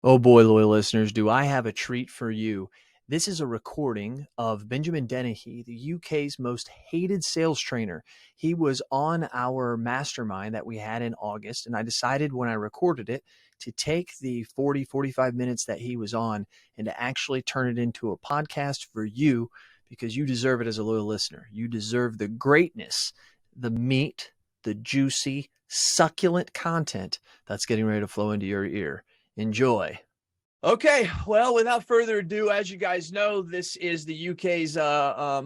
Oh boy, loyal listeners, do I have a treat for you. This is a recording of Benjamin Dennehy, the UK's most hated sales trainer. He was on our mastermind that we had in August, and I decided when I recorded it to take the 45 minutes that he was on and to actually turn it into a podcast for you because you deserve it as a loyal listener. You deserve the greatness, the meat, the juicy, succulent content that's getting ready to flow into your ear. Enjoy. Okay, well, without further ado, as you guys know, this is the UK's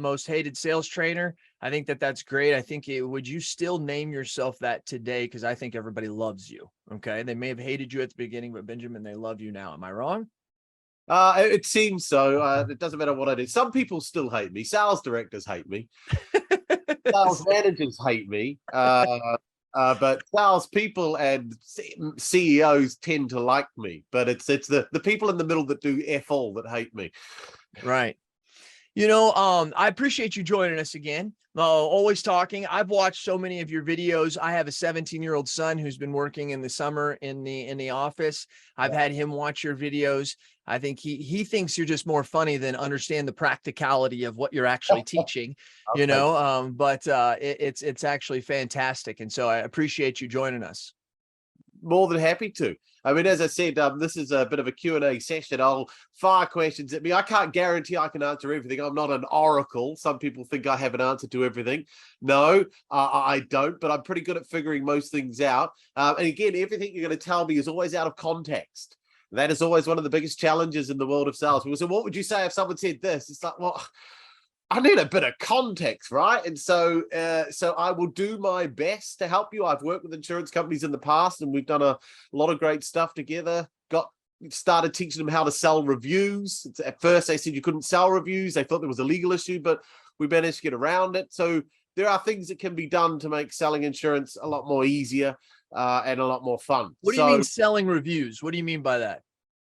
most hated sales trainer. I think that's great. I think would you still name yourself that today? Because I think everybody loves you. Okay, they may have hated you at the beginning, but Benjamin, they love you now. Am I wrong? It seems so. It doesn't matter what I do. Some people still hate me. Sales directors hate me. Sales managers hate me. But sales people and CEOs tend to like me. But it's the people in the middle that do F all that hate me. Right. I appreciate you joining us again. Always talking. I've watched so many of your videos. I have a 17-year-old son who's been working in the summer in the office. I've had him watch your videos. I think he thinks you're just more funny than understand the practicality of what you're actually teaching, it's actually fantastic. And so I appreciate you joining us. More than happy to. I mean, as I said, this is a bit of a Q&A session. I'll fire questions at me. I can't guarantee I can answer everything. I'm not an oracle. Some people think I have an answer to everything. No, I don't, but I'm pretty good at figuring most things out. And again, everything you're going to tell me is always out of context. That is always one of the biggest challenges in the world of sales. So what would you say if someone said this? It's like, well, I need a bit of context, right? And so I will do my best to help you. I've worked with insurance companies in the past, and we've done a lot of great stuff together. Started teaching them how to sell reviews. At first, they said you couldn't sell reviews. They thought there was a legal issue, but we managed to get around it. So there are things that can be done to make selling insurance a lot more easier and a lot more fun. What do you mean selling reviews? What do you mean by that?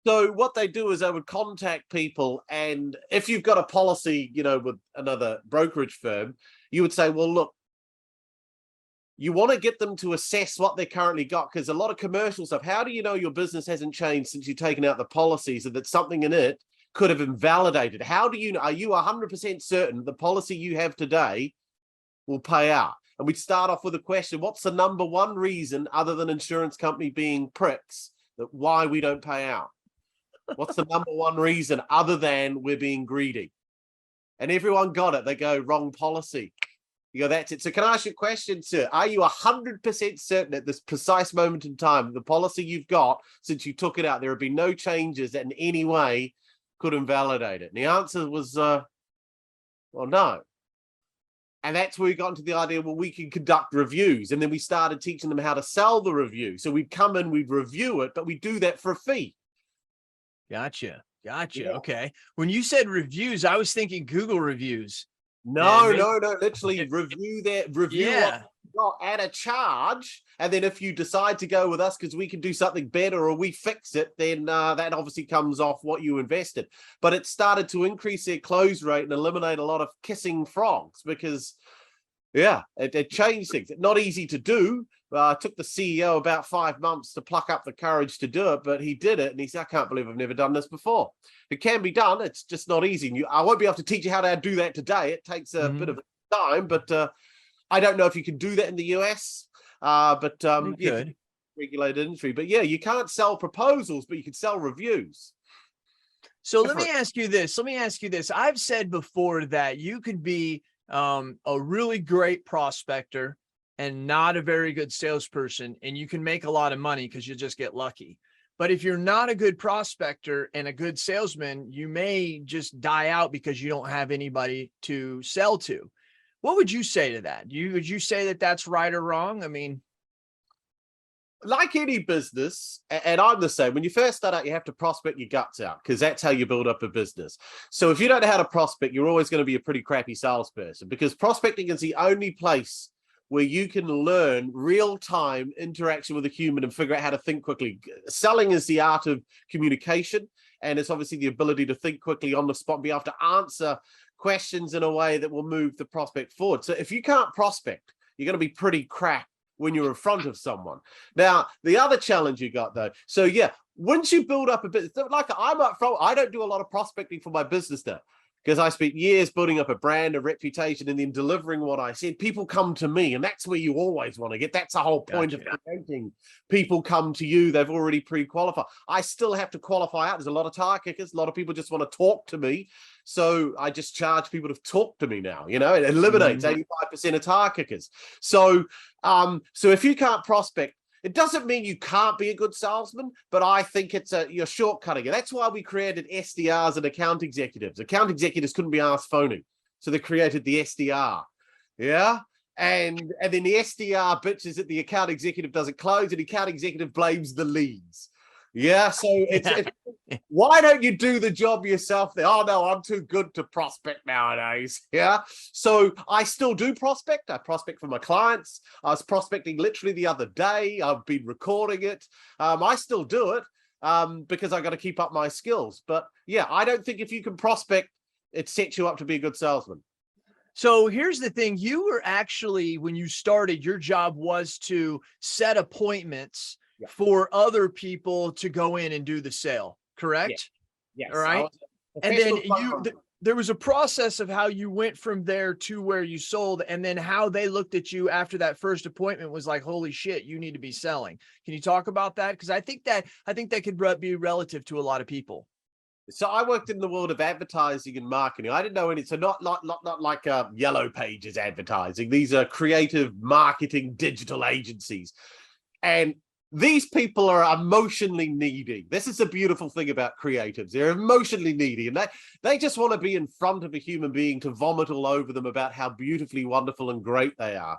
So what they do is they would contact people, and if you've got a policy, with another brokerage firm, you would say, well, look, you want to get them to assess what they currently got, because a lot of commercial stuff, how do you know your business hasn't changed since you've taken out the policies and that something in it could have invalidated? How do you know? Are you 100% certain the policy you have today will pay out? And we'd start off with a question, what's the number one reason, other than insurance company being pricks, that why we don't pay out? What's the number one reason other than we're being greedy? And everyone got it. They go, wrong policy. You go, that's it. So can I ask you a question, sir? Are you 100% certain at this precise moment in time, the policy you've got since you took it out, there have been no changes that in any way could invalidate it? And the answer was, well, no. And that's where we got into the idea, well, we can conduct reviews. And then we started teaching them how to sell the review. So we'd come in, we'd review it, but we do that for a fee. Gotcha. Yeah. Okay. When you said reviews, I was thinking Google reviews. No. Literally review what you got at a charge. And then if you decide to go with us because we can do something better or we fix it, then that obviously comes off what you invested. But it started to increase their close rate and eliminate a lot of kissing frogs because, it changed things. Not easy to do. It took the CEO about 5 months to pluck up the courage to do it, but he did it. And he said, I can't believe I've never done this before. It can be done. It's just not easy. And I won't be able to teach you how to do that today. It takes a bit of time, but I don't know if you can do that in the US. Regulated industry. But yeah, you can't sell proposals, but you can sell reviews. So let me ask you this. I've said before that you could be a really great prospector and not a very good salesperson, and you can make a lot of money because you just get lucky. But if you're not a good prospector and a good salesman, you may just die out because you don't have anybody to sell to. What would you say to that? Would you say that that's right or wrong? I mean, like any business, and I'm the same, when you first start out, you have to prospect your guts out because that's how you build up a business. So if you don't know how to prospect, you're always going to be a pretty crappy salesperson because prospecting is the only place where you can learn real-time interaction with a human and figure out how to think quickly. Selling is the art of communication, and it's obviously the ability to think quickly on the spot and be able to answer questions in a way that will move the prospect forward. So if you can't prospect, you're going to be pretty crap when you're in front of someone. Now, the other challenge you got though, so yeah, once you build up a business, like I'm up front, I don't do a lot of prospecting for my business now because I spent years building up a brand, a reputation, and then delivering what I said. People come to me, and that's where you always want to get. That's the whole point of creating. People come to you, they've already pre-qualified. I still have to qualify out. There's a lot of tire kickers. A lot of people just want to talk to me. So I just charge people to talk to me now. You know, it eliminates 85% of tire kickers. So if you can't prospect, it doesn't mean you can't be a good salesman, but I think you're shortcutting it. That's why we created SDRs and account executives. Account executives couldn't be asked phoning, so they created the SDR. Yeah. And then the SDR bitches that the account executive doesn't close, and the account executive blames the leads. Yeah. So it's why don't you do the job yourself there? Oh, no, I'm too good to prospect nowadays. Yeah. So I still do prospect. I prospect for my clients. I was prospecting literally the other day. I've been recording it. I still do it because I got to keep up my skills. But yeah, I don't think if you can prospect, it sets you up to be a good salesman. So here's the thing. You were actually, when you started, your job was to set appointments for other people to go in and do the sale, correct? Yes. All right. And then there was a process of how you went from there to where you sold, and then how they looked at you after that first appointment was like, holy shit, you need to be selling. Can you talk about that? Because I think that could be relative to a lot of people. So I worked in the world of advertising and marketing. I didn't know any, so not like Yellow Pages advertising. These are creative marketing digital agencies. And these people are emotionally needy. This is the beautiful thing about creatives. They're emotionally needy, and they just want to be in front of a human being to vomit all over them about how beautifully wonderful and great they are.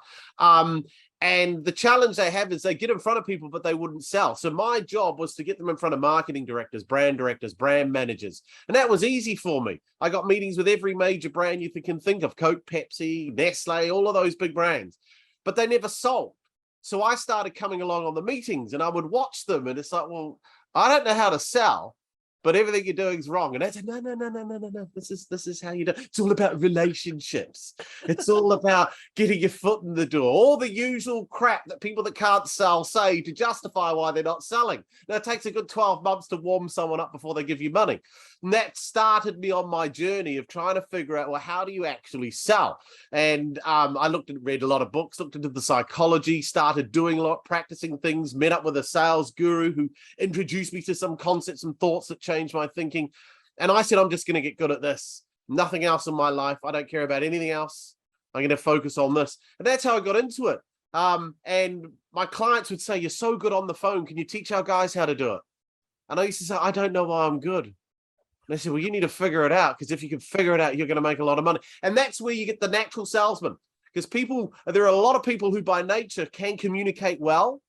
And the challenge they have is they get in front of people, but they wouldn't sell. So my job was to get them in front of marketing directors, brand managers. And that was easy for me. I got meetings with every major brand you can think of: Coke, Pepsi, Nestle, all of those big brands, but they never sold. So I started coming along on the meetings, and I would watch them, and it's like, well, I don't know how to sell, but everything you're doing is wrong. And I said, no. This is how you do. It's all about relationships. It's all about getting your foot in the door. All the usual crap that people that can't sell say to justify why they're not selling. Now, it takes a good 12 months to warm someone up before they give you money. And that started me on my journey of trying to figure out, well, how do you actually sell? And I read a lot of books, looked into the psychology, started doing a lot, practicing things, met up with a sales guru who introduced me to some concepts and thoughts that changed my thinking. And I said, I'm just going to get good at this. Nothing else in my life. I don't care about anything else. I'm going to focus on this. And that's how I got into it. And my clients would say, you're so good on the phone. Can you teach our guys how to do it? And I used to say, I don't know why I'm good. And they said, well, you need to figure it out, because if you can figure it out, you're going to make a lot of money. And that's where you get the natural salesman, because there are a lot of people who by nature can communicate well,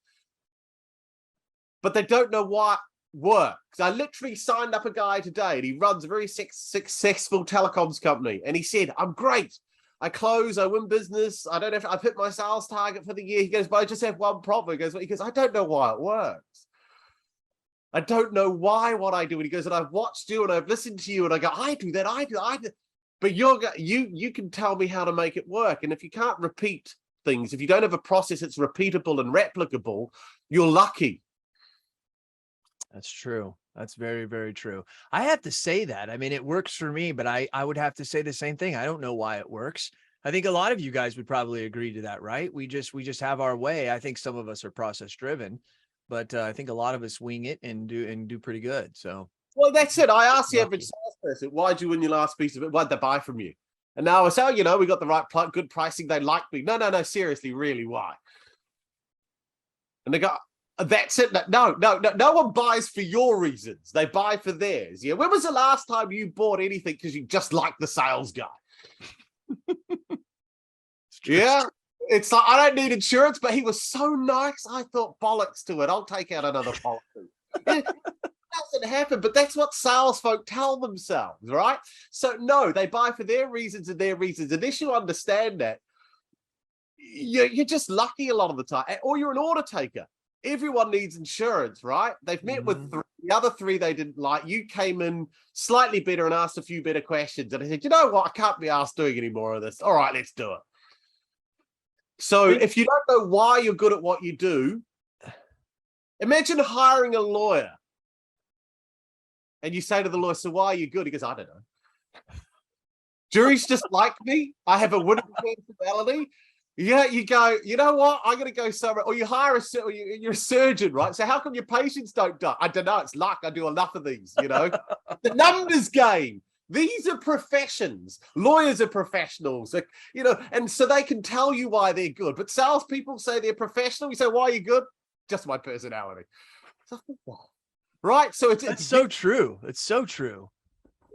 but they don't know what works. I literally signed up a guy today, and he runs a very successful telecoms company. And he said, I'm great. I close, I win business. I don't have to, I've hit my sales target for the year. He goes, but I just have one problem. He goes, I don't know why it works. I don't know why what I do. And he goes, and I've watched you and I've listened to you, and I go, I do that. But you can tell me how to make it work. And if you can't repeat things, if you don't have a process that's repeatable and replicable, you're lucky. That's true. That's very, very true. I have to say that. I mean, it works for me, but I would have to say the same thing. I don't know why it works. I think a lot of you guys would probably agree to that, right? We just have our way. I think some of us are process driven, but I think a lot of us wing it and do pretty good. So, well, that's it. I asked the average salesperson, why'd you win your last piece of it? Why'd they buy from you? And now I say, oh, we got the right good pricing. They like me. No, seriously, really, why? And they go, that's it. No one buys for your reasons. They buy for theirs. Yeah. When was the last time you bought anything because you just like the sales guy? Yeah. It's like, I don't need insurance, but he was so nice. I thought, bollocks to it. I'll take out another policy. It doesn't happen, but that's what sales folk tell themselves, right? So no, they buy for their reasons and their reasons. Unless you understand that, you're just lucky a lot of the time, or you're an order taker. Everyone needs insurance, right? They've met with the other three they didn't like. You came in slightly better and asked a few better questions. And I said, you know what? I can't be asked doing any more of this. All right, let's do it. So if you don't know why you're good at what you do, imagine hiring a lawyer And you say to the lawyer, so why are you good? He goes, I don't know. Juries just like me. I have a winning personality. Yeah, you go, you know what? I'm going to go somewhere. Or you hire you're a surgeon, right? So how come your patients don't die? I don't know. It's luck. I do enough of these, you know. The numbers game. These are professions. Lawyers are professionals, you know, and so they can tell you why they're good. But salespeople say they're professional. You say, why are you good? Just my personality. Right? So That's so true. It's so true.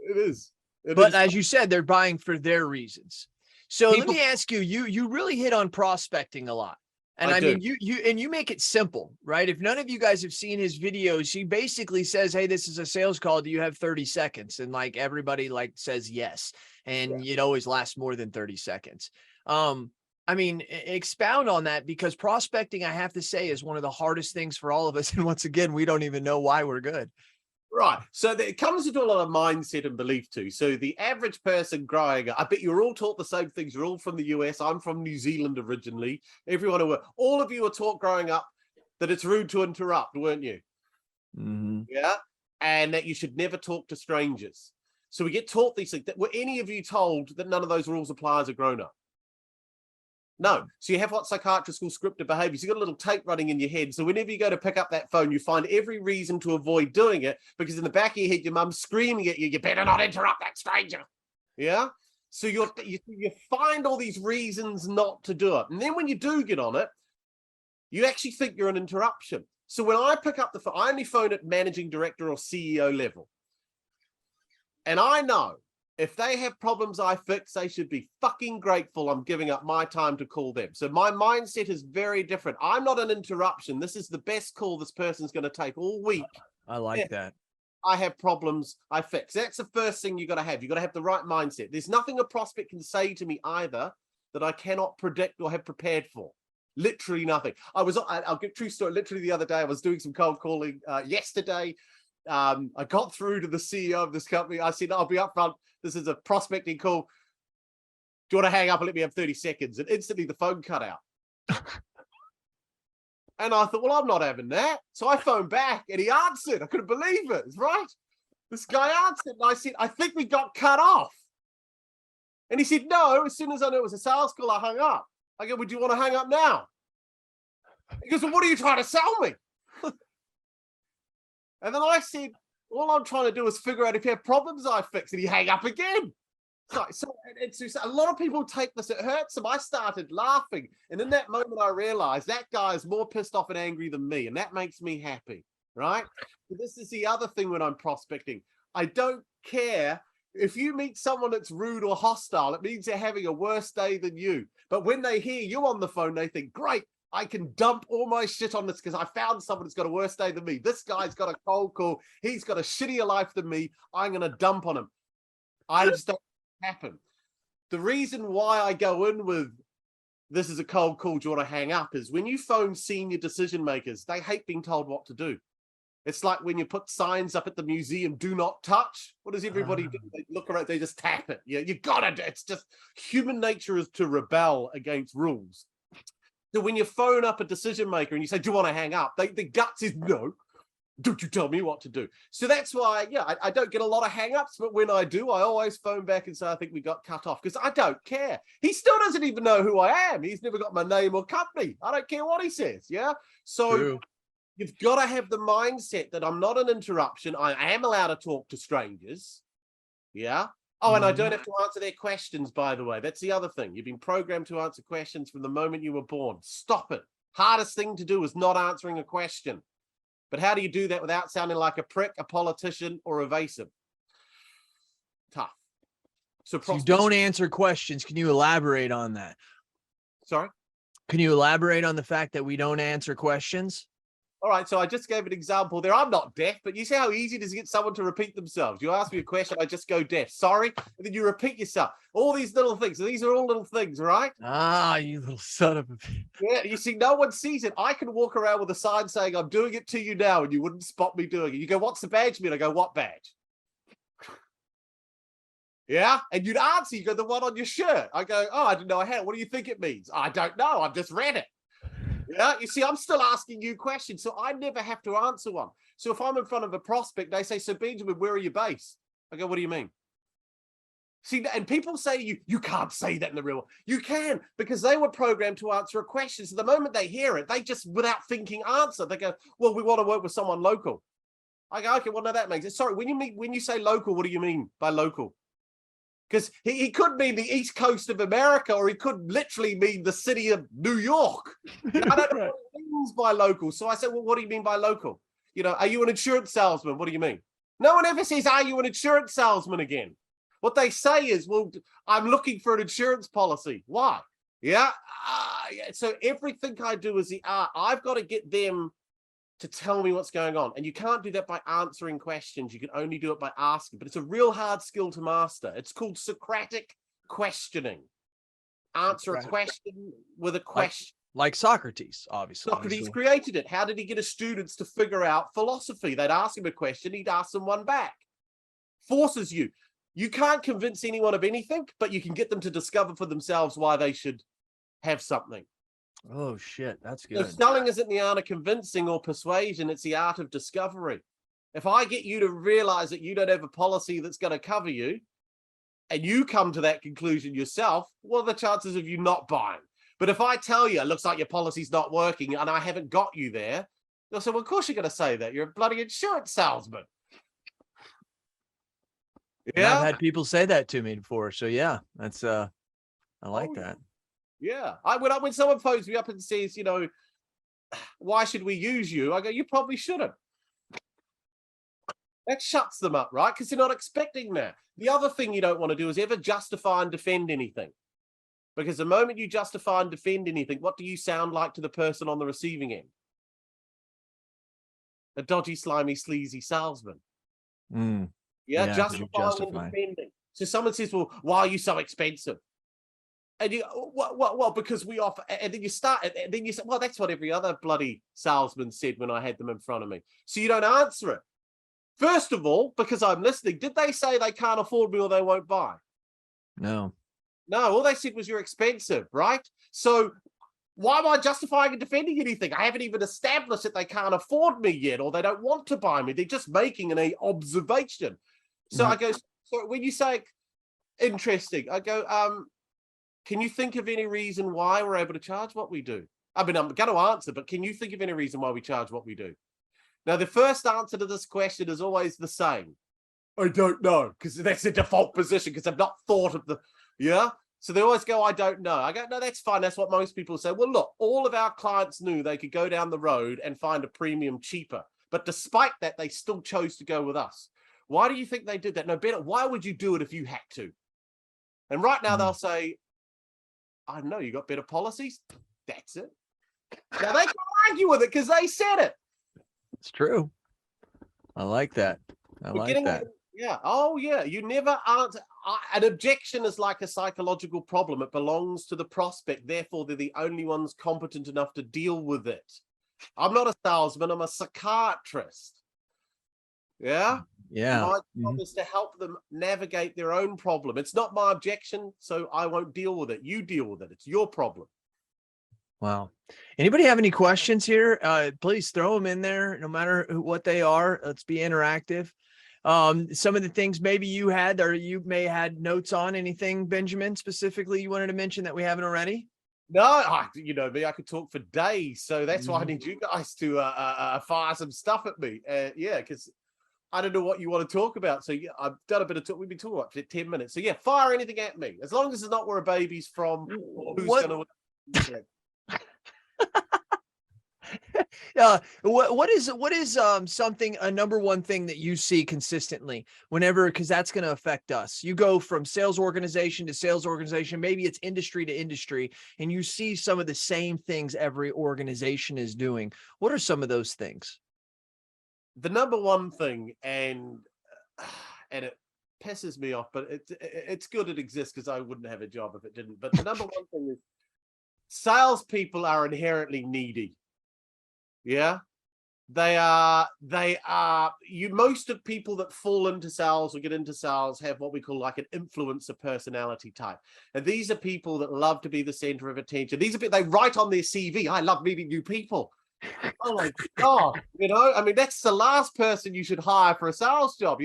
It is. But as you said, they're buying for their reasons. So People, let me ask you, you really hit on prospecting a lot. And I mean, you make it simple, right? If none of you guys have seen his videos, he basically says, hey, this is a sales call. Do you have 30 seconds? And like everybody like says yes. And it always lasts more than 30 seconds. I mean, expound on that, because prospecting, I have to say, is one of the hardest things for all of us. And once again, we don't even know why we're good. Right. So it comes into a lot of mindset and belief too. So the average person growing up, I bet you're all taught the same things. You're all from the US. I'm from New Zealand originally. All of you were taught growing up that it's rude to interrupt, weren't you? Mm-hmm. Yeah. And that you should never talk to strangers. So we get taught these things. Were any of you told that none of those rules apply as a grown-up? No. So you have what psychiatrists call scripted behaviors. You've got a little tape running in your head. So whenever you go to pick up that phone, you find every reason to avoid doing it, because in the back of your head, your mum's screaming at you, you better not interrupt that stranger. Yeah. So you find all these reasons not to do it. And then when you do get on it, you actually think you're an interruption. So when I pick up the phone, I only phone at managing director or CEO level. And I know if they have problems I fix, they should be fucking grateful I'm giving up my time to call them. So my mindset is very different. I'm not an interruption. This is the best call this person's going to take all week. I like that. I have problems I fix. That's the first thing you got to have. You got to have the right mindset. There's nothing a prospect can say to me either that I cannot predict or have prepared for. Literally nothing. I'll get true story. Literally the other day, I was doing some cold calling yesterday. I got through to the CEO of this company. I said, I'll be up front. This is a prospecting call. Do you want to hang up and let me have 30 seconds? And instantly the phone cut out. And I thought, well, I'm not having that. So I phoned back and he answered. I couldn't believe it. It's right. This guy answered. And I said, I think we got cut off. And he said, no, as soon as I knew it was a sales call, I hung up. I go, would you want to hang up now? He goes, well, what are you trying to sell me? And then I said, all I'm trying to do is figure out if you have problems I fix. And he hang up again. So a lot of people take this, it hurts them. I started laughing. And in that moment, I realized that guy is more pissed off and angry than me. And that makes me happy, right? But this is the other thing when I'm prospecting. I don't care if you meet someone that's rude or hostile. It means they're having a worse day than you. But when they hear you on the phone, they think, great, I can dump all my shit on this because I found someone that's got a worse day than me. This guy's got a cold call. He's got a shittier life than me. I'm going to dump on him. I just don't happen. The reason why I go in with this is a cold call, do you want to hang up, is when you phone senior decision makers, they hate being told what to do. It's like when you put signs up at the museum, do not touch. What does everybody do? They look around, they just tap it. Yeah, you gotta do it. It's just human nature is to rebel against rules. So when you phone up a decision maker and you say, do you want to hang up? The guts is no. Don't you tell me what to do. So that's why, I don't get a lot of hang-ups, but when I do, I always phone back and say, I think we got cut off, because I don't care. He still doesn't even know who I am. He's never got my name or company. I don't care what he says, yeah? So True. You've got to have the mindset that I'm not an interruption. I am allowed to talk to strangers, yeah? Oh, and I don't have to answer their questions, by the way. That's the other thing. You've been programmed to answer questions from the moment you were born. Stop it. Hardest thing to do is not answering a question. But how do you do that without sounding like a prick, a politician, or evasive? Tough. So you don't answer questions. Can you elaborate on that? Sorry? Can you elaborate on the fact that we don't answer questions? All right, so I just gave an example there. I'm not deaf, but you see how easy it is to get someone to repeat themselves. You ask me a question, I just go deaf. Sorry, and then you repeat yourself. All these little things. So these are all little things, right? Ah, you little son of a... Yeah, you see, no one sees it. I can walk around with a sign saying, I'm doing it to you now, and you wouldn't spot me doing it. You go, what's the badge mean? I go, what badge? Yeah, and you'd answer, you go, the one on your shirt. I go, oh, I didn't know I had it. What do you think it means? I don't know, I've just read it. Yeah, you see, I'm still asking you questions, so I never have to answer one. So if I'm in front of a prospect, they say, so Benjamin, where are you based? I go, what do you mean? See, and people say you can't say that in the real world. You can, because they were programmed to answer a question. So the moment they hear it, they just, without thinking, answer. They go, well, we want to work with someone local. I go, okay, well, no, that makes it. Sorry, when you say local, what do you mean by local? Because he could mean the East Coast of America, or he could literally mean the city of New York. You know, I don't know Right. what he means by local. So I said, well, what do you mean by local? You know, are you an insurance salesman? What do you mean? No one ever says, are you an insurance salesman again? What they say is, well, I'm looking for an insurance policy. Why? Yeah. Yeah. So everything I do is the art. I've got to get them to tell me what's going on. And you can't do that by answering questions. You can only do it by asking. But it's a real hard skill to master. It's called Socratic questioning. Answer a question with a question. Like Socrates, obviously. Socrates created it. How did he get his students to figure out philosophy? They'd ask him a question, he'd ask them one back. Forces you. You can't convince anyone of anything, but you can get them to discover for themselves why they should have something. Oh, shit. That's So good. selling isn't the art of convincing or persuasion, it's the art of discovery. If I get you to realize that you don't have a policy that's going to cover you, and you come to that conclusion yourself, what are the chances of you not buying? But if I tell you, it looks like your policy's not working and I haven't got you there, they'll say, well, of course you're going to say that. You're a bloody insurance salesman. And I've Yeah. had people say that to me before. So yeah, that's I like that. Yeah. When someone phones me up and says, you know, why should we use you? I go, you probably shouldn't. That shuts them up, right? Because they're not expecting that. The other thing you don't want to do is ever justify and defend anything. Because the moment you justify and defend anything, what do you sound like to the person on the receiving end? A dodgy, slimy, sleazy salesman. Mm. Yeah, Yeah, 'cause you're justifying and defending. So someone says, well, why are you so expensive? And you, well, because we offer, and then you start, and then you say, well, that's what every other bloody salesman said when I had them in front of me. So you don't answer it. First of all, because I'm listening, did they say they can't afford me or they won't buy? No. No, all they said was you're expensive, right? So why am I justifying and defending anything? I haven't even established that they can't afford me yet, or they don't want to buy me. They're just making an observation. So I go, so when you say interesting, I go, can you think of any reason why we're able to charge what we do? I mean, I'm going to answer, but can you think of any reason why we charge what we do? Now, the first answer to this question is always the same. I don't know, because that's the default position, because I've not thought of the, yeah? So they always go, I don't know. I go, no, that's fine. That's what most people say. Well, look, all of our clients knew they could go down the road and find a premium cheaper. But despite that, they still chose to go with us. Why do you think they did that? No, better, why would you do it if you had to? And right now they'll say, I don't know, you got better policies? That's it. Now they can argue with it because they said it. It's true. I like that. I like that. Yeah. Oh, yeah. You never answer. An objection is like a psychological problem. It belongs to the prospect. Therefore, they're the only ones competent enough to deal with it. I'm not a salesman. I'm a psychiatrist. Yeah. Yeah. My job is to help them navigate their own problem. It's not my objection, so I won't deal with it. You deal with it. It's your problem. Wow. Anybody have any questions here? Please throw them in there, no matter what they are. Let's be interactive. Some of the things maybe you had, or you may had notes on, anything, Benjamin, specifically you wanted to mention that we haven't already? No, you know me, I could talk for days. So that's why I need you guys to fire some stuff at me. Yeah, because I don't know what you want to talk about. So yeah, I've done a bit of talk. We've been talking about for 10 minutes. So yeah, fire anything at me. As long as it's not where a baby's from. Who's going to... What is something, a number one thing that you see consistently whenever, because that's going to affect us. You go from sales organization to sales organization, maybe it's industry to industry, and you see some of the same things every organization is doing. What are some of those things? The number one thing, and it pisses me off, but it's good it exists because I wouldn't have a job if it didn't. But the number one thing is salespeople are inherently needy. Yeah. Most of people that fall into sales or get into sales have what we call like an influencer personality type. And these are people that love to be the center of attention. These are people, they write on their CV, I love meeting new people. Oh my God, I mean, that's the last person you should hire for a sales job,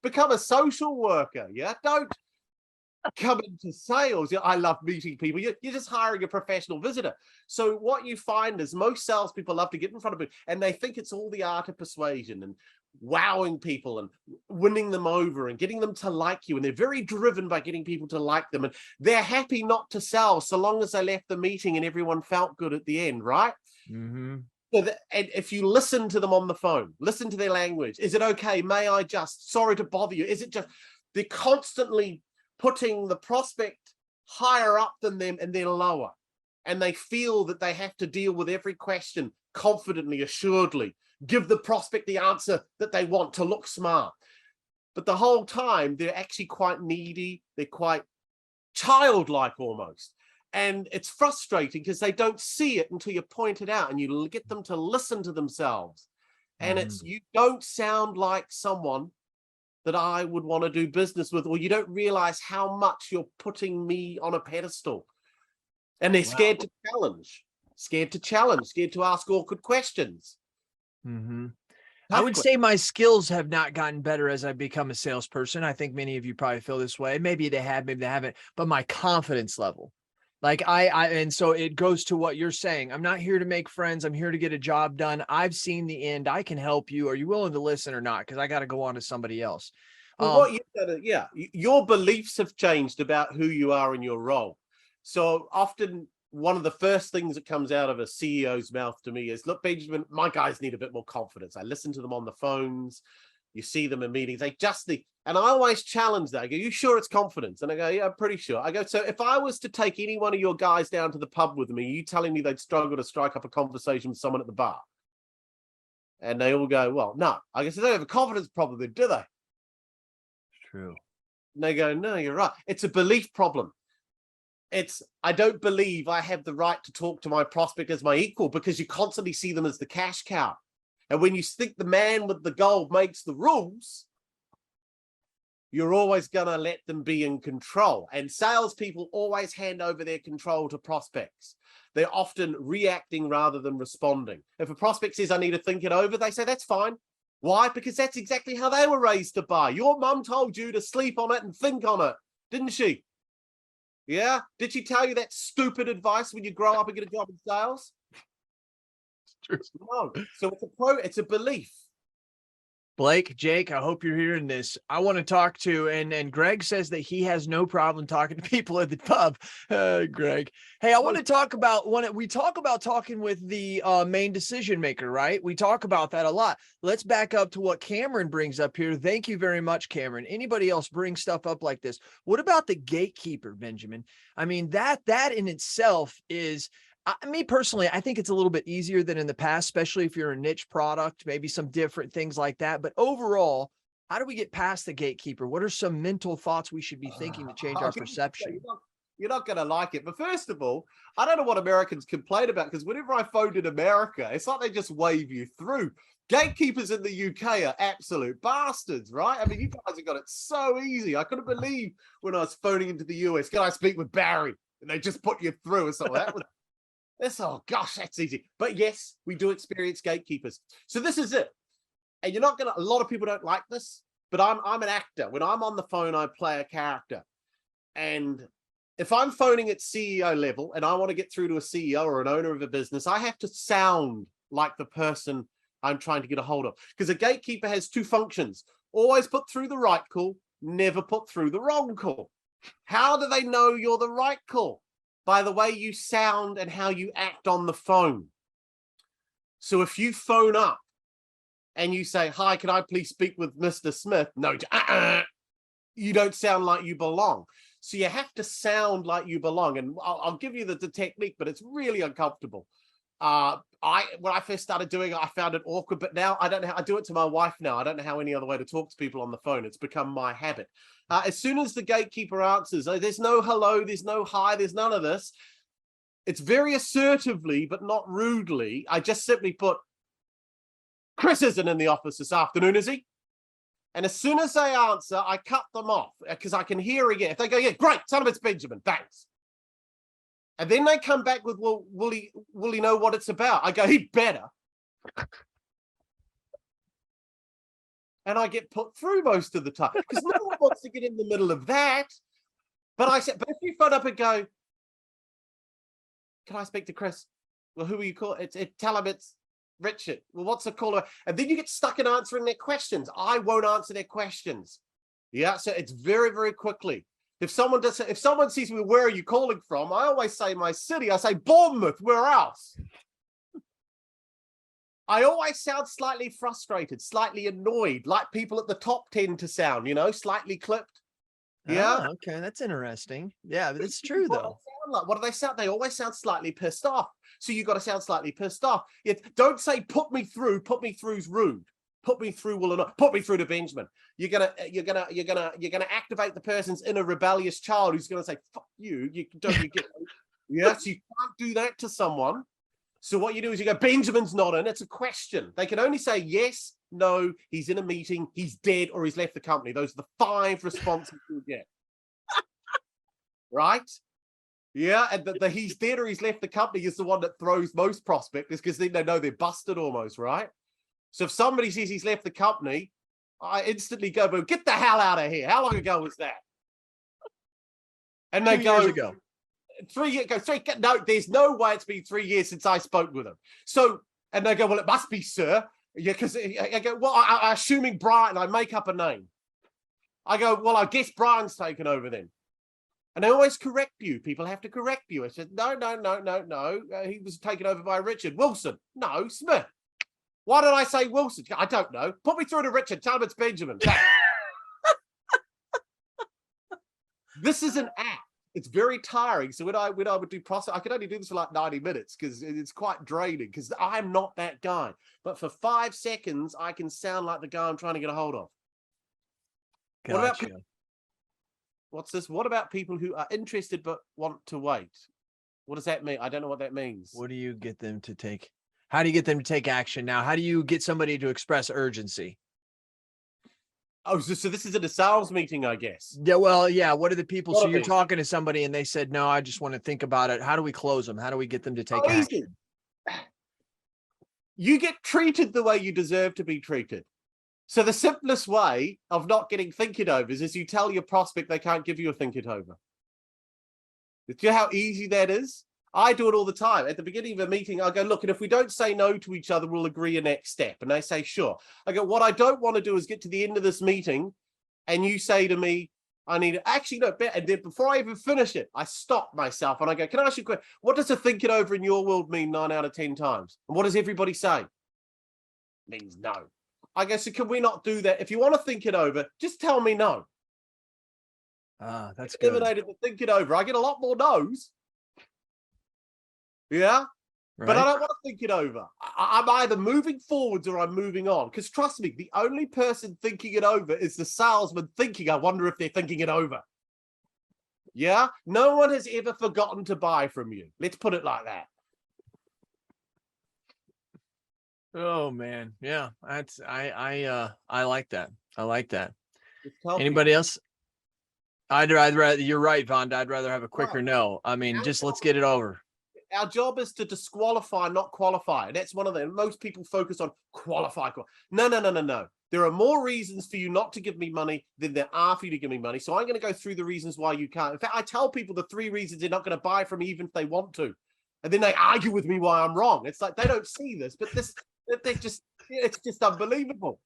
become a social worker. Yeah. Don't come into sales. I love meeting people. You're just hiring a professional visitor. So what you find is most salespeople love to get in front of people and they think it's all the art of persuasion and wowing people and winning them over and getting them to like you. And they're very driven by getting people to like them. And they're happy not to sell so long as they left the meeting and everyone felt good at the end, right? Mm-hmm. And if you listen to them on the phone, listen to their language. Is it okay? May I just, sorry to bother you. Is it just, they're constantly putting the prospect higher up than them and then lower. And they feel that they have to deal with every question confidently, assuredly, give the prospect the answer that they want to look smart. But the whole time, they're actually quite needy. They're quite childlike almost. And it's frustrating because they don't see it until you point it out and you get them to listen to themselves. And you don't sound like someone that I would want to do business with, or you don't realize how much you're putting me on a pedestal. And they're scared to challenge, scared to ask awkward questions. I would say my skills have not gotten better as I've become a salesperson. I think many of you probably feel this way. Maybe they have, maybe they haven't, but my confidence level, like and so it goes to what you're saying. I'm not here to make friends. I'm here to get a job done. I've seen the end. I can help you. Are you willing to listen or not? Because I got to go on to somebody else. Well, your beliefs have changed about who you are in your role. So often one of the first things that comes out of a CEO's mouth to me is, look, Benjamin, my guys need a bit more confidence. I listen to them on the phones. You see them in meetings. They just need, and I always challenge that. I go, you sure it's confidence? And I go, yeah, I'm pretty sure. I go, so if I was to take any one of your guys down to the pub with me, you telling me they'd struggle to strike up a conversation with someone at the bar? And they all go, well, no. I guess they don't have a confidence problem, then, do they? True. And they go, no, you're right. It's a belief problem. I don't believe I have the right to talk to my prospect as my equal, because you constantly see them as the cash cow. And when you think the man with the gold makes the rules, you're always going to let them be in control. And salespeople always hand over their control to prospects. They're often reacting rather than responding. If a prospect says, I need to think it over, they say, that's fine. Why? Because that's exactly how they were raised to buy. Your mum told you to sleep on it and think on it, didn't she? Yeah? Did she tell you that stupid advice when you grow up and get a job in sales? No. So it's a belief. Blake, Jake, I hope you're hearing this. I want to talk to, and Greg says that he has no problem talking to people at the pub. Greg, hey, I want to talk about we talk about talking with the main decision maker, right? We talk about that a lot. Let's back up to what Cameron brings up here. Thank you very much, Cameron. Anybody else bring stuff up like this? What about the gatekeeper, Benjamin? I mean, that in itself is, me personally, I think it's a little bit easier than in the past, especially if you're a niche product, maybe some different things like that. But overall, how do we get past the gatekeeper? What are some mental thoughts we should be thinking to change our perception? You're not going to like it. But first of all, I don't know what Americans complain about, because whenever I phoned in America, it's like they just wave you through. Gatekeepers in the UK are absolute bastards, right? I mean, you guys have got it so easy. I couldn't believe when I was phoning into the US, can I speak with Barry? And they just put you through. And so that was, oh gosh, that's easy. But yes, we do experience gatekeepers. So this is it. And you're not going to, a lot of people don't like this, but I'm an actor. When I'm on the phone, I play a character. And if I'm phoning at CEO level and I want to get through to a CEO or an owner of a business, I have to sound like the person I'm trying to get a hold of. Because a gatekeeper has two functions: always put through the right call, never put through the wrong call. How do they know you're the right call? By the way you sound and how you act on the phone. So if you phone up and you say, hi, can I please speak with Mr. Smith? No, you don't sound like you belong. So you have to sound like you belong. And I'll give you the technique, but it's really uncomfortable. When I first started doing it, I found it awkward, but now I don't know how. I do it to my wife now. I don't know how any other way to talk to people on the phone. It's become my habit. As soon as the gatekeeper answers, there's no hello, there's no hi, there's none of this. It's very assertively, but not rudely. I just simply put, Chris isn't in the office this afternoon, is he? And as soon as they answer, I cut them off because I can hear again. If they go, yeah, great, tell him it's Benjamin, thanks. And then they come back with, well, will he know what it's about? I go, he better. And I get put through most of the time because no one wants to get in the middle of that. But I said, but if you phone up and go, can I speak to Chris? Well, who are you calling? Tell him it's Richard. Well, what's the caller? And then you get stuck in answering their questions. I won't answer their questions. Yeah, so it's very, very quickly. If someone sees me, where are you calling from? I always say my city. I say Bournemouth. Where else? I always sound slightly frustrated, slightly annoyed, like people at the top tend to sound, slightly clipped. Yeah. Oh, okay, that's interesting. Yeah, but it's true though. What do they sound? They always sound slightly pissed off. So you got to sound slightly pissed off. Don't say put me through. Put me through's rude. Put me through will not. Put me through to Benjamin. You're gonna activate the person's inner rebellious child who's gonna say fuck you. Yeah. So you can't do that to someone. So what you do is you go, Benjamin's not in. It's a question. They can only say yes, no, he's in a meeting, he's dead, or he's left the company. Those are the 5 responses you get. Right? Yeah, and the he's dead or he's left the company is the one that throws most prospectors because then they know they're busted almost, right? So if somebody says he's left the company, I instantly go, but get the hell out of here. How long ago was that? And they 2 go, years ago. 3 years ago. No, there's no way it's been 3 years since I spoke with him. So, and they go, well, it must be, sir. Yeah, because I go, well, I'm assuming Brian, I make up a name. I go, well, I guess Brian's taken over then. And they always correct you. People have to correct you. I said, no. He was taken over by Richard. Wilson. No, Smith. Why did I say Wilson? I don't know. Put me through to Richard. Tell him it's Benjamin. This is an app. It's very tiring. So when I would do process, I could only do this for like 90 minutes because it's quite draining because I'm not that guy. But for 5 seconds, I can sound like the guy I'm trying to get a hold of. Gotcha. What's this? What about people who are interested but want to wait? What does that mean? I don't know what that means. What do you get them to take? How do you get them to take action now? How do you get somebody to express urgency? Oh, so this is at a sales meeting, I guess. Yeah, well, yeah. What are the people? So you're talking to somebody and they said, no, I just want to think about it. How do we close them? How do we get them to take action? You get treated the way you deserve to be treated. So the simplest way of not getting think it overs is you tell your prospect they can't give you a think it over. Do you know how easy that is? I do it all the time. At the beginning of a meeting, I go, look, and if we don't say no to each other, we'll agree a next step. And they say, sure. I go, what I don't want to do is get to the end of this meeting and you say to me, I need to actually no better. And then before I even finish it, I stop myself and I go, can I ask you a question? What does a think it over in your world mean 9 out of 10 times? And what does everybody say? It means no. I go, so can we not do that? If you want to think it over, just tell me no. Ah, that's good. Eliminated the think it over. I get a lot more no's. Yeah. Right. But I don't want to think it over. I'm either moving forwards or I'm moving on. Because trust me, the only person thinking it over is the salesman thinking, I wonder if they're thinking it over. Yeah. No one has ever forgotten to buy from you. Let's put it like that. Oh man. Yeah. That's I like that. I like that. Anybody else? I'd rather, you're right, Vaughn. I'd rather have a quicker no. I mean, just let's get it over. Our job is to disqualify, not qualify. And that's one of the, most people focus on qualify. No. There are more reasons for you not to give me money than there are for you to give me money. So I'm going to go through the reasons why you can't. In fact, I tell people the 3 reasons they're not going to buy from me, even if they want to. And then they argue with me why I'm wrong. It's like, they don't see this, but it's just unbelievable.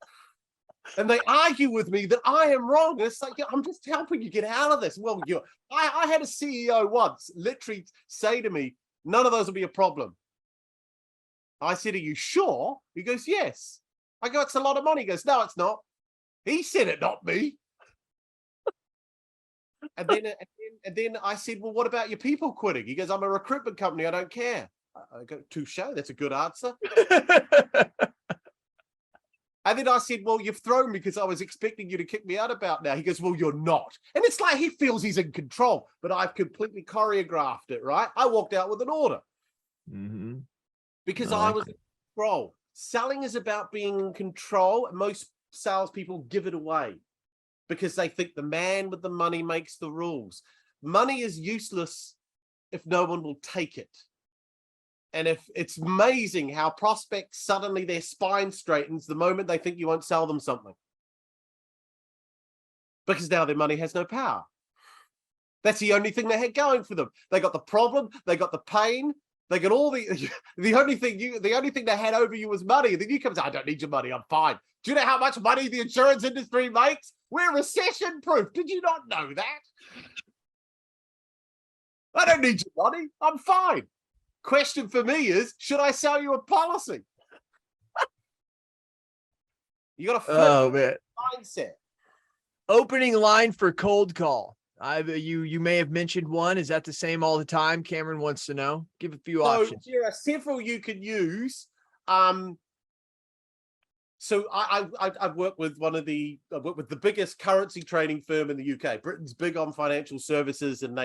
And they argue with me that I am wrong. And it's like, I'm just helping you get out of this. Well, I had a CEO once literally say to me, none of those will be a problem. I said, are you sure? He goes, yes. I go, it's a lot of money. He goes, no, it's not. He said it, not me. And then I said, well, what about your people quitting? He goes, I'm a recruitment company. I don't care. I go, touche. That's a good answer. And then I said, well, you've thrown me because I was expecting you to kick me out about now. He goes, well, you're not. And it's like he feels he's in control, but I've completely choreographed it, right? I walked out with an order because I was in control. Selling is about being in control. Most salespeople give it away because they think the man with the money makes the rules. Money is useless if no one will take it. And if it's amazing how prospects suddenly their spine straightens the moment they think you won't sell them something. Because now their money has no power. That's the only thing they had going for them. They got the problem, they got the pain, they got all the only thing they had over you was money. And then you come and say, I don't need your money, I'm fine. Do you know how much money the insurance industry makes? We're recession proof. Did you not know that? I don't need your money, I'm fine. Question for me is, should I sell you a policy? You got to flip mindset. Opening line for cold call. You may have mentioned one. Is that the same all the time? Cameron wants to know. Give a few options. There are several you can use. So I've worked with the biggest currency trading firm in the UK. Britain's big on financial services, and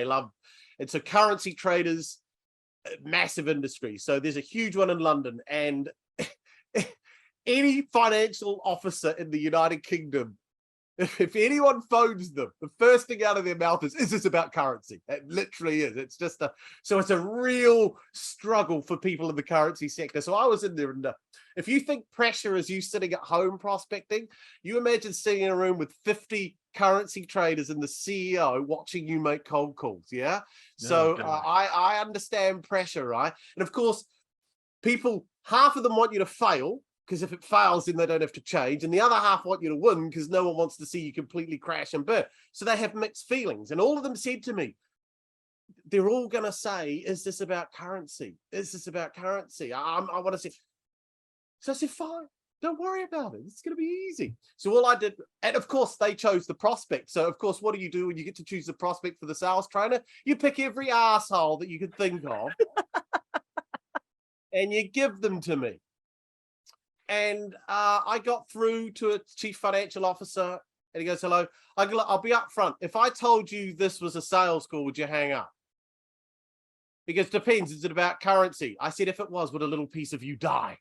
it's a currency traders, massive industry. So there's a huge one in London, and any financial officer in the United Kingdom, if anyone phones them, the first thing out of their mouth is this about currency? It literally is. It's just so it's a real struggle for people in the currency sector. So I was in there, and if you think pressure is you sitting at home prospecting, you imagine sitting in a room with 50 currency traders and the CEO watching you make cold calls. Yeah. So I understand pressure, right? And of course, half of them want you to fail, because if it fails, then they don't have to change. And the other half want you to win because no one wants to see you completely crash and burn. So they have mixed feelings. And all of them said to me, they're all going to say, is this about currency? Is this about currency? I want to say. So I said, fine, don't worry about it. It's going to be easy. So all I did, and of course, they chose the prospect. So of course, what do you do when you get to choose the prospect for the sales trainer? You pick every asshole that you could think of and you give them to me. And I got through to a chief financial officer, and he goes, hello. I'll be up front. If I told you this was a sales call, would you hang up? He goes, depends. Is it about currency? I said, if it was, would a little piece of you die?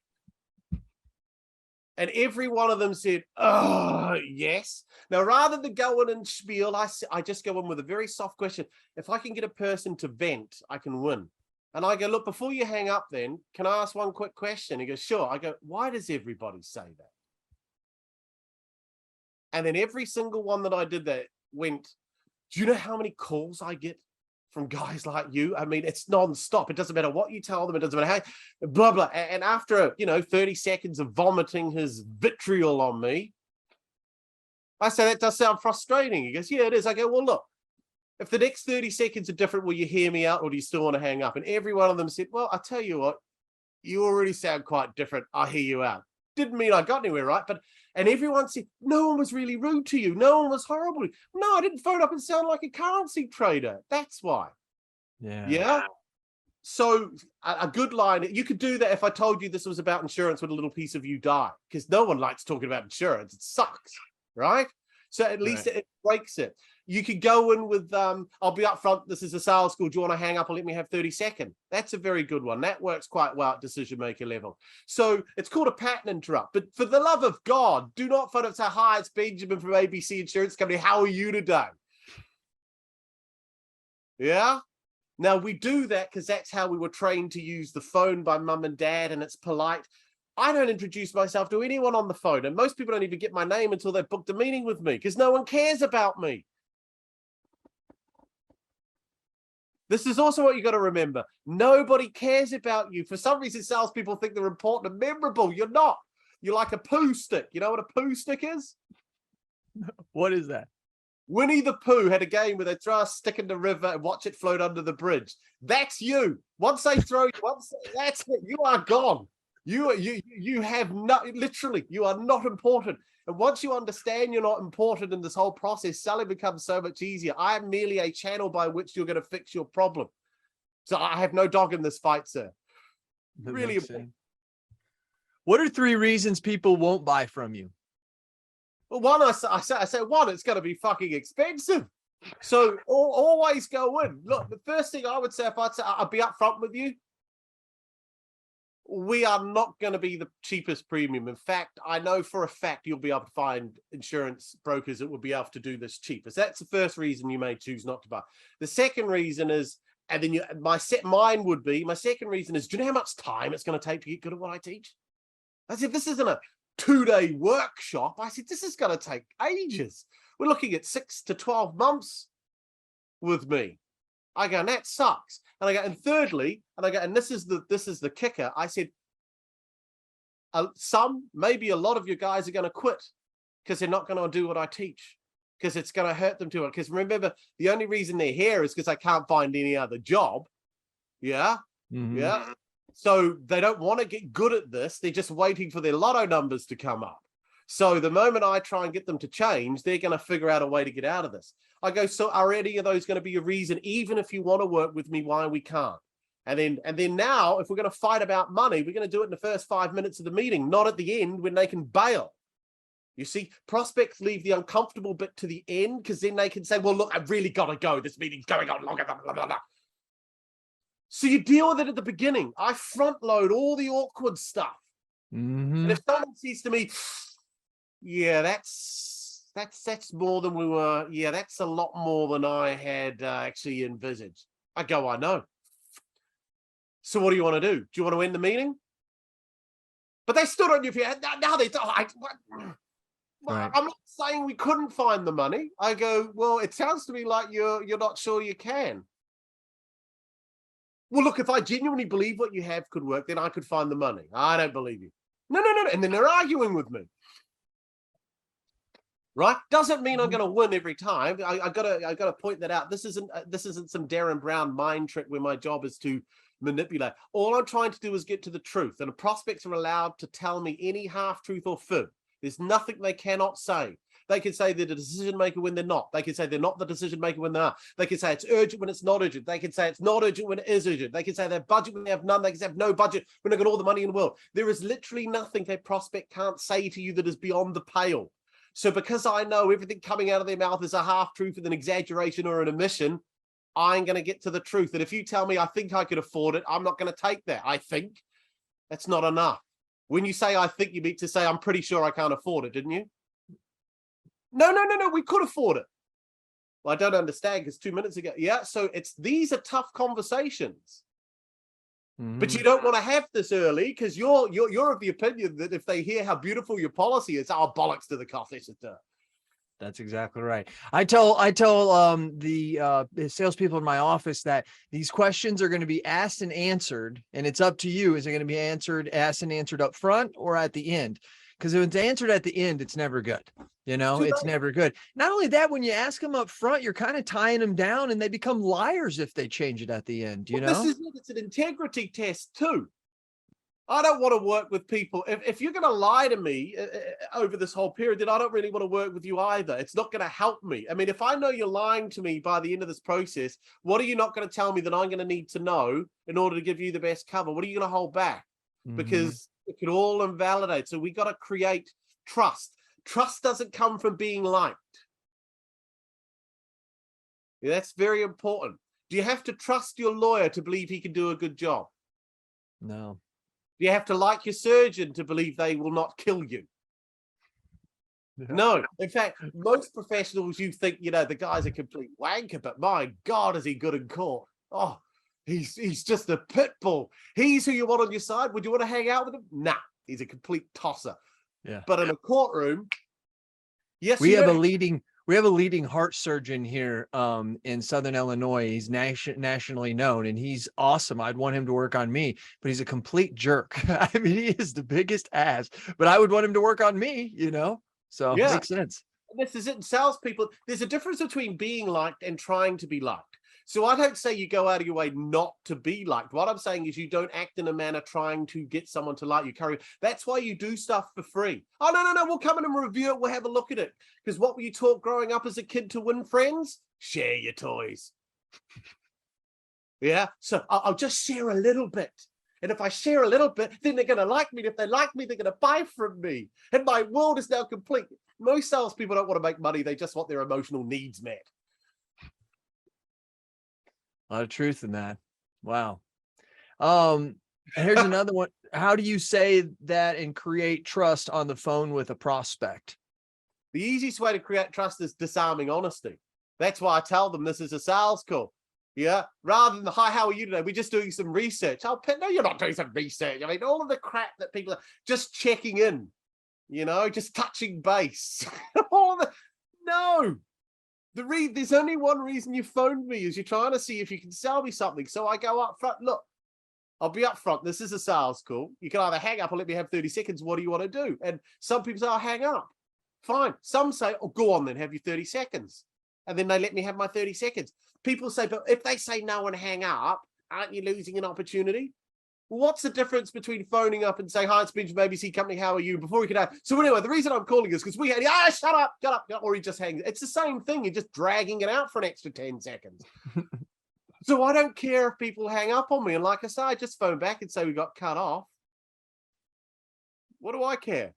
And every one of them said, oh, yes. Now, rather than go in and spiel, I just go in with a very soft question. If I can get a person to vent, I can win. And I go, look, before you hang up then, can I ask one quick question? He goes, sure. I go, why does everybody say that? And then every single one that I did that went, do you know how many calls I get from guys like you? I mean, it's nonstop. It doesn't matter what you tell them. It doesn't matter how, blah, blah. And after, 30 seconds of vomiting his vitriol on me, I say, that does sound frustrating. He goes, yeah, it is. I go, well, look, if the next 30 seconds are different, will you hear me out, or do you still want to hang up? And every one of them said, well, I'll tell you what, you already sound quite different. I'll hear you out. Didn't mean I got anywhere, right? And everyone said, no one was really rude to you. No one was horrible. No, I didn't phone up and sound like a currency trader. That's why. Yeah. So a good line, you could do that if I told you this was about insurance, would a little piece of you die? Because no one likes talking about insurance. It sucks, right? So at least it breaks it. You could go in with, I'll be up front, this is a sales call, do you want to hang up and let me have 30 seconds? That's a very good one. That works quite well at decision maker level. So it's called a pattern interrupt. But for the love of God, do not phone up and say, hi, it's Benjamin from ABC Insurance Company. How are you today? Yeah? Now, we do that because that's how we were trained to use the phone by mum and dad, and it's polite. I don't introduce myself to anyone on the phone, and most people don't even get my name until they've booked a meeting with me because no one cares about me. This is also what you got to remember. Nobody cares about you. For some reason, salespeople think they're important and memorable. You're not. You're like a poo stick. You know what a poo stick is? What is that? Winnie the Pooh had a game where they throw a stick in the river and watch it float under the bridge. That's you. Once they throw you, that's it. You are gone. You have not, literally, you are not important. And once you understand you're not important in this whole process, selling becomes so much easier. I am merely a channel by which you're going to fix your problem. So I have no dog in this fight, sir. That really important. What are 3 reasons people won't buy from you? Well, one, I say one, it's going to be fucking expensive. So always go in. Look, the first thing I would say, if I'd be up front with you, we are not going to be the cheapest premium. In fact, I know for a fact you'll be able to find insurance brokers that will be able to do this cheaper. So that's the first reason you may choose not to buy. The second reason is, and then my second reason is, do you know how much time it's going to take to get good at what I teach? I said, this isn't a 2-day workshop. I said, this is going to take ages. We're looking at 6 to 12 months with me. I go, and that sucks. And I go, and thirdly, and this is the kicker. I said, maybe a lot of you guys are going to quit because they're not going to do what I teach, because it's going to hurt them too much. Because remember, the only reason they're here is because I can't find any other job. Yeah. Mm-hmm. Yeah. So they don't want to get good at this. They're just waiting for their lotto numbers to come up. So the moment I try and get them to change, they're going to figure out a way to get out of this. I go, so are any of those going to be a reason, even if you want to work with me, why we can't? And then now, if we're going to fight about money, we're going to do it in the first 5 minutes of the meeting, not at the end when they can bail. You see, prospects leave the uncomfortable bit to the end, because then they can say, well, look, I've really got to go. This meeting's going on longer, blah, blah, blah, blah. So you deal with it at the beginning. I front load all the awkward stuff. Mm-hmm. And if someone says to me, yeah, that's more than we were. Yeah, that's a lot more than I had actually envisaged. I go, I know. So what do you want to do? Do you want to end the meeting? But they stood on your feet. Now they don't. Right. I'm not saying we couldn't find the money. I go, well, it sounds to me like you're not sure you can. Well, look, if I genuinely believe what you have could work, then I could find the money. I don't believe you. No. And then they're arguing with me. Right? Doesn't mean I'm going to win every time. I gotta point that out. This isn't some Darren Brown mind trick where my job is to manipulate. All I'm trying to do is get to the truth. And the prospects are allowed to tell me any half truth or fib. There's nothing they cannot say. They can say they're the decision maker when they're not. They can say they're not the decision maker when they are. They can say it's urgent when it's not urgent. They can say it's not urgent when it is urgent. They can say they have budget when they have none. They can say have no budget when they've got all the money in the world. There is literally nothing a prospect can't say to you that is beyond the pale. So because I know everything coming out of their mouth is a half truth with an exaggeration or an omission, I'm going to get to the truth. And if you tell me I think I could afford it, I'm not going to take that. I think that's not enough. When you say I think, you need to say I'm pretty sure I can't afford it, didn't you? No, we could afford it. Well, I don't understand because 2 minutes ago. Yeah, so these are tough conversations. Mm-hmm. But you don't want to have this early because you're of the opinion that if they hear how beautiful your policy is, oh, bollocks to the cost center. That's exactly right. I tell the salespeople in my office that these questions are going to be asked and answered, and it's up to you. Is it going to be asked and answered up front or at the end? Because if it's answered at the end, it's never good. It's never good. Not only that, when you ask them up front, you're kind of tying them down, and they become liars if they change it at the end. This is it. It's an integrity test too. I don't want to work with people. If you're going to lie to me over this whole period, then I don't really want to work with you either. It's not going to help me. I mean, if I know you're lying to me by the end of this process, what are you not going to tell me that I'm going to need to know in order to give you the best cover? What are you going to hold back? Mm-hmm. Because it could all invalidate. So we got to create trust. Trust doesn't come from being liked. Yeah, that's very important. Do you have to trust your lawyer to believe he can do a good job? No. Do you have to like your surgeon to believe they will not kill you? Yeah. No. In fact, most professionals, you think, the guy's a complete wanker, but my God, is he good in court? Oh, he's just a pit bull. He's who you want on your side. Would you want to hang out with him? Nah, he's a complete tosser. Yeah. But in a courtroom, yes, we have a leading heart surgeon here in Southern Illinois. He's nationally known, and he's awesome. I'd want him to work on me, but he's a complete jerk. I mean, he is the biggest ass, but I would want him to work on me, So yeah. It makes sense. This is it. In salespeople, there's a difference between being liked and trying to be liked. So I don't say you go out of your way not to be liked. What I'm saying is you don't act in a manner trying to get someone to like you. That's why you do stuff for free. Oh, no, we'll come in and review it. We'll have a look at it. Because what were you taught growing up as a kid to win friends? Share your toys. Yeah, so I'll just share a little bit. And if I share a little bit, then they're going to like me. And if they like me, they're going to buy from me. And my world is now complete. Most salespeople don't want to make money. They just want their emotional needs met. A lot of truth in that. Wow. Here's another one. How do you say that and create trust on the phone with a prospect? The easiest way to create trust is disarming honesty. That's why I tell them this is a sales call. Yeah. Rather than the hi, how are you today? We're just doing some research. Oh, no, you're not doing some research. I mean, all of the crap that people are just checking in, just touching base. all of the no. There's only one reason you phoned me is you're trying to see if you can sell me something. So I go up front. Look, I'll be up front. This is a sales call. You can either hang up or let me have 30 seconds. What do you want to do? And some people say, I'll hang up. Fine. Some say, oh, go on then, have your 30 seconds. And then they let me have my 30 seconds. People say, but if they say no and hang up, aren't you losing an opportunity? What's the difference between phoning up and saying, hi, it's Benjamin, ABC Company, how are you? Before we can have... So anyway, the reason I'm calling is because we had, shut up, or he just hangs. It's the same thing. You're just dragging it out for an extra 10 seconds. So I don't care if people hang up on me. And like I say, I just phone back and say we got cut off. What do I care?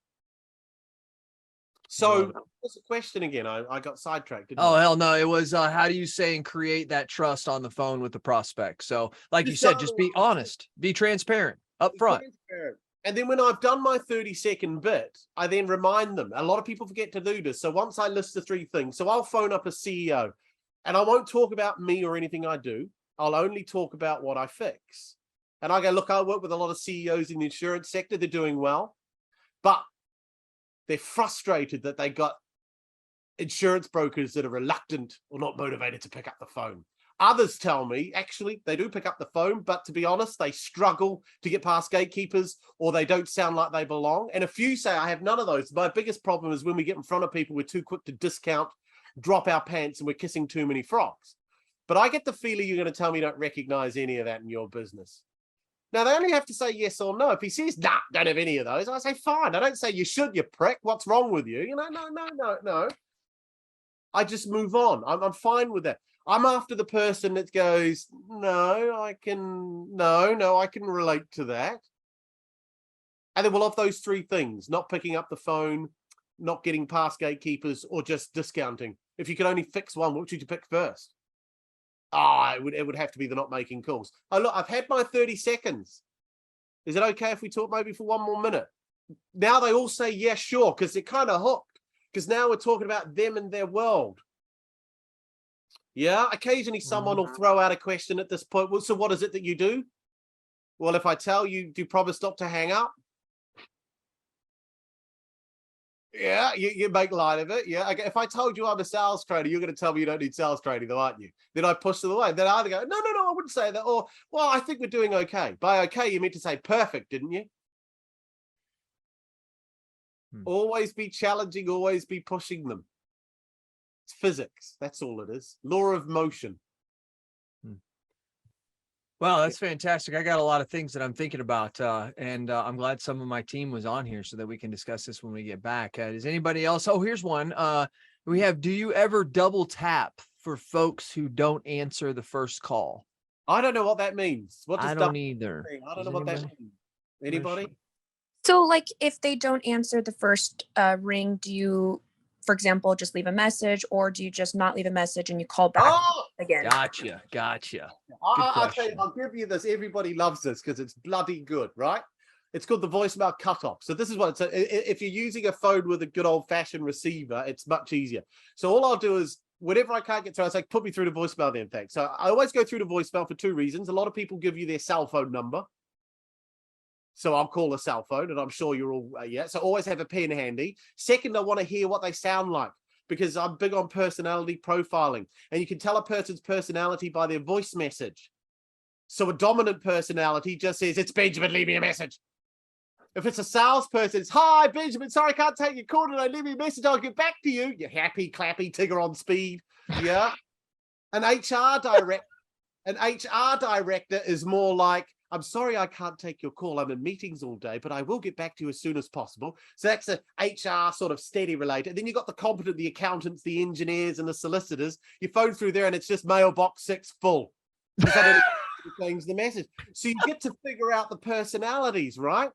So what's the question again? I got sidetracked. Oh, hell no. It was, how do you say and create that trust on the phone with the prospect? So like you said, just be honest, be transparent up front. And then when I've done my 30-second bit, I then remind them. A lot of people forget to do this. So once I list the 3 things, so I'll phone up a CEO and I won't talk about me or anything I do. I'll only talk about what I fix. And I go, look, I work with a lot of CEOs in the insurance sector. They're doing well, but they're frustrated that they got insurance brokers that are reluctant or not motivated to pick up the phone. Others tell me, actually, they do pick up the phone, but to be honest, they struggle to get past gatekeepers or they don't sound like they belong. And a few say, I have none of those. My biggest problem is when we get in front of people, we're too quick to discount, drop our pants, and we're kissing too many frogs. But I get the feeling you're going to tell me you don't recognize any of that in your business. Now, they only have to say yes or no. If he says, nah, don't have any of those, I say, fine. I don't say you should, you prick. What's wrong with you? No. I just move on. I'm fine with that. I'm after the person that goes, no, I can relate to that. And then we'll have those 3 things, not picking up the phone, not getting past gatekeepers, or just discounting. If you could only fix one, what should you pick first? It would have to be the not making calls. Oh, look, I've had my 30 seconds. Is it okay if we talk maybe for 1 more minute? Now they all say, yeah, sure, because they're kind of hooked, because now we're talking about them and their world. Yeah, occasionally someone will throw out a question at this point. Well, so what is it that you do? Well, if I tell you, do you promise not to hang up? Yeah, you make light of it. Yeah, okay. If I told you I'm a sales trainer, you're going to tell me you don't need sales training, though, aren't you? Then I push them away. Then I either go, no, I wouldn't say that. Or, well, I think we're doing okay. By okay, you meant to say perfect, didn't you? Always be challenging, always be pushing them. It's physics. That's all it is. Law of motion. Well, that's fantastic. I got a lot of things that I'm thinking about, and I'm glad some of my team was on here so that we can discuss this when we get back. Does anybody else? Oh, here's one. We have, do you ever double tap for folks who don't answer the first call? I don't know what that means. What does I don't either. I don't know what that means. Anybody? So like if they don't answer the first ring, do you, for example, just leave a message, or do you just not leave a message and you call back again? Gotcha. I'll give you this. Everybody loves this because it's bloody good, right? It's called the voicemail cutoff. So this is what it's, if you're using a phone with a good old fashioned receiver, it's much easier. So all I'll do is, whenever I can't get through, I say, put me through to voicemail then, thanks. So I always go through to voicemail for 2 reasons. A lot of people give you their cell phone number. So I'll call a cell phone, and I'm sure you're all, so always have a pen handy. Second, I want to hear what they sound like, because I'm big on personality profiling, and you can tell a person's personality by their voice message. So a dominant personality just says, it's Benjamin, leave me a message. If it's a salesperson, it's, hi, Benjamin, sorry, I can't take your call today, leave me a message, I'll get back to you. You're happy, clappy, Tigger on speed. Yeah. An HR director is more like, I'm sorry I can't take your call. I'm in meetings all day, but I will get back to you as soon as possible. So that's a HR sort of steady related. Then you've got the competent, the accountants, the engineers, and the solicitors. You phone through there and it's just mailbox 6 full. Change the message. So you get to figure out the personalities, right?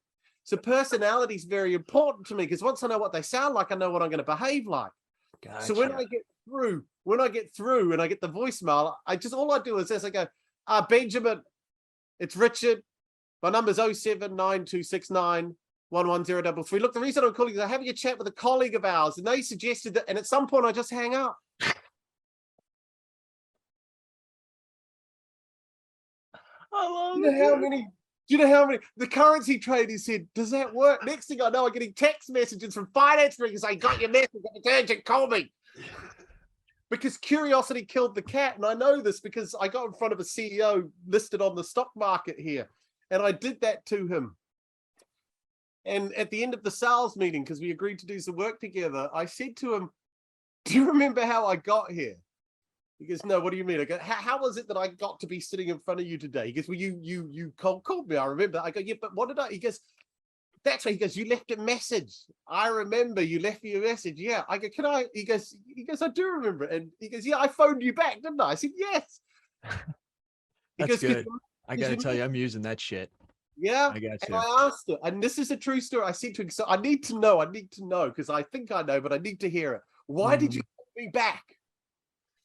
So personality is very important to me, because once I know what they sound like, I know what I'm going to behave like. Gotcha. So when I get through and I get the voicemail, all I do is this, I go, Benjamin, it's Richard. My number's 079269110033. Look, the reason I'm calling is I'm having a chat with a colleague of ours, and they suggested that, and at some point I just hang up. I love Do you know how many? The currency trader said, does that work? Next thing I know, I'm getting text messages from finance ringers saying, got your message, it's urgent, call me. Because curiosity killed the cat. And I know this because I got in front of a CEO listed on the stock market here. And I did that to him. And at the end of the sales meeting, because we agreed to do some work together, I said to him, do you remember how I got here? He goes, no, what do you mean? I go, how was it that I got to be sitting in front of you today? He goes, well, you called me, I remember. I go, yeah, but what did I? He goes, that's right. He goes, you left a message. I remember you left me a message. Yeah. I go, can I? He goes, I do remember it. And he goes, yeah, I phoned you back, didn't I? I said, yes. That's good. I got to tell you, I'm using that shit. Yeah. I got you. And I asked her, and this is a true story. I said to him, so I need to know, because I think I know, but I need to hear it. Why did you call me back?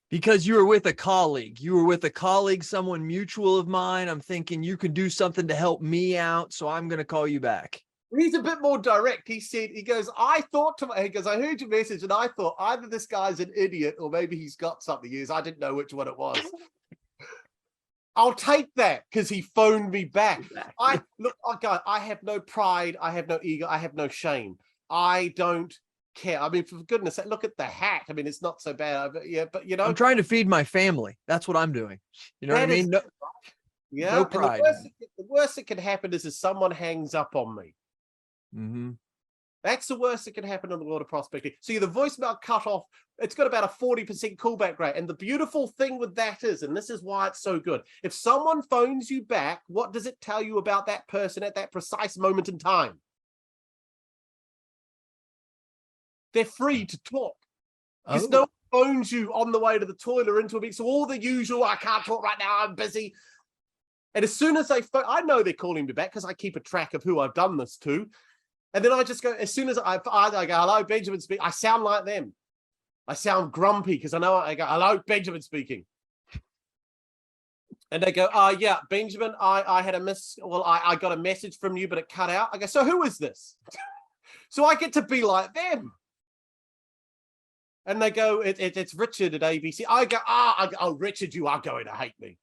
Because you were with a colleague. Someone mutual of mine. I'm thinking you can do something to help me out, so I'm going to call you back. He's a bit more direct. He goes, I heard your message and I thought either this guy's an idiot or maybe he's got something. I didn't know which one it was. I'll take that because he phoned me back. I have no pride. I have no ego. I have no shame. I don't care. I mean, for goodness sake, look at the hat. I mean, it's not so bad. But you know, I'm trying to feed my family. That's what I'm doing. You know what I mean? No, yeah. No pride. The worst that can happen is if someone hangs up on me. Mm-hmm. That's the worst that can happen in the world of prospecting. See, the voicemail cut off, it's got about a 40% callback rate. And the beautiful thing with that is, and this is why it's so good, if someone phones you back, what does it tell you about that person at that precise moment in time? They're free to talk. Because no one phones you on the way to the toilet or into a meeting. So all the usual, I can't talk right now, I'm busy. And as soon as they phone, I know they're calling me back because I keep a track of who I've done this to. And then I just go, as soon as I go, hello, Benjamin speaking, I sound like them. I sound grumpy because I know I go, hello, Benjamin speaking. And they go, yeah, Benjamin, I had I got a message from you, but it cut out. I go, so who is this? So I get to be like them. And they go, it's Richard at ABC. I go, oh, Richard, you are going to hate me.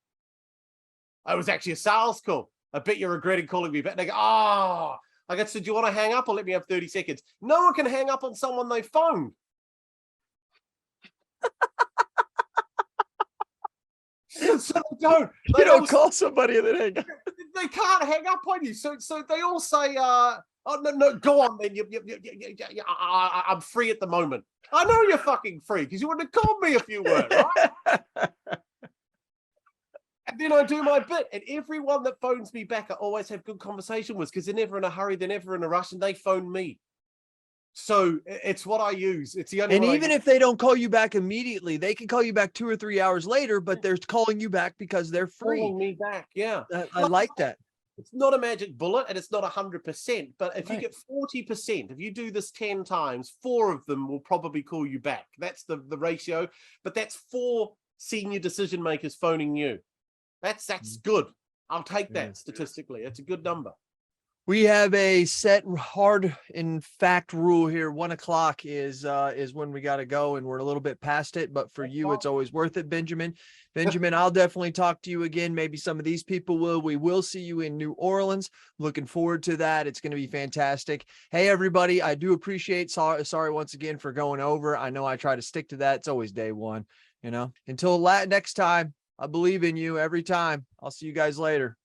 I was actually a sales call. I bet you're regretting calling me back. And they go, oh. I go, so do you want to hang up or let me have 30 seconds? No one can hang up on someone they phoned. So they don't. You don't call somebody and then hang up. They can't hang up on you. So they all say, oh, no, go on then. I'm free at the moment. I know you're fucking free because you wouldn't have called me if you weren't, right? And then I do my bit, and everyone that phones me back, I always have good conversation with because they're never in a hurry, they're never in a rush, and they phone me. So it's what I use. It's the only. And even if they don't call you back immediately, they can call you back 2 or 3 hours later, but they're calling you back because they're free. Calling me back, yeah. I like that. It's not a magic bullet, and it's not 100%. But if you get 40%, if you do this 10 times, 4 of them will probably call you back. That's the ratio. But that's 4 senior decision makers phoning you. That's good. I'll take that statistically. It's a good number. We have a set hard in fact rule here. 1 o'clock is when we got to go, and we're a little bit past it. But for you, it's always worth it, Benjamin. Benjamin, I'll definitely talk to you again. Maybe some of these people will. We will see you in New Orleans. Looking forward to that. It's going to be fantastic. Hey, everybody, I do appreciate. Sorry once again for going over. I know I try to stick to that. It's always day one. You know. Until next time. I believe in you every time. I'll see you guys later.